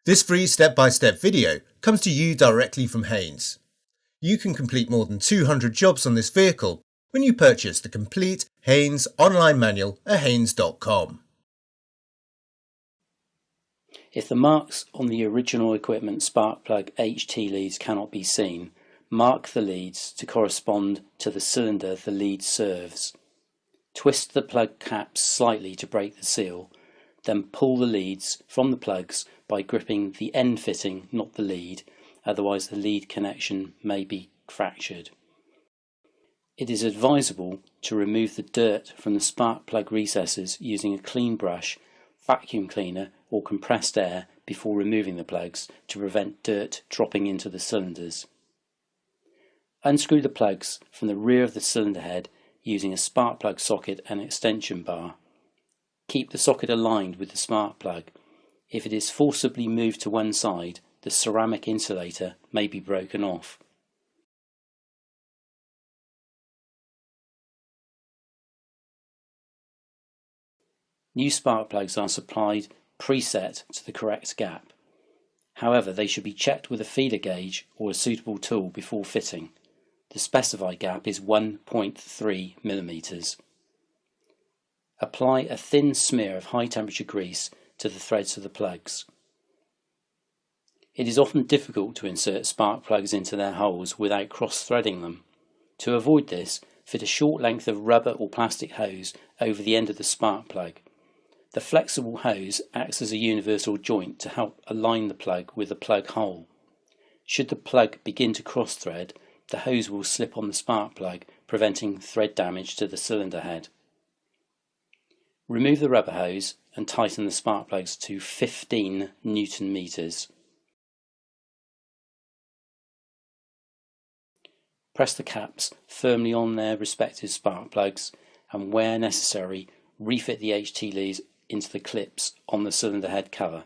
This free step-by-step video comes to you directly from Haynes. You can complete more than 200 jobs on this vehicle when you purchase the complete Haynes online manual at haynes.com. If the marks on the original equipment spark plug HT leads cannot be seen, mark the leads to correspond to the cylinder the lead serves. Twist the plug caps slightly to break the seal, then pull the leads from the plugs by gripping the end fitting, not the lead, otherwise the lead connection may be fractured. It is advisable to remove the dirt from the spark plug recesses using a clean brush, vacuum cleaner or compressed air before removing the plugs to prevent dirt dropping into the cylinders. Unscrew the plugs from the rear of the cylinder head using a spark plug socket and extension bar. Keep the socket aligned with the spark plug. If it is forcibly moved to one side, the ceramic insulator may be broken off. New spark plugs are supplied preset to the correct gap. However, they should be checked with a feeler gauge or a suitable tool before fitting. The specified gap is 1.3 mm. Apply a thin smear of high temperature grease to the threads of the plugs. It is often difficult to insert spark plugs into their holes without cross-threading them. To avoid this, fit a short length of rubber or plastic hose over the end of the spark plug. The flexible hose acts as a universal joint to help align the plug with the plug hole. Should the plug begin to cross-thread, the hose will slip on the spark plug, preventing thread damage to the cylinder head. Remove the rubber hose and tighten the spark plugs to 15 Newton meters. Press the caps firmly on their respective spark plugs and, where necessary, refit the HT leads into the clips on the cylinder head cover.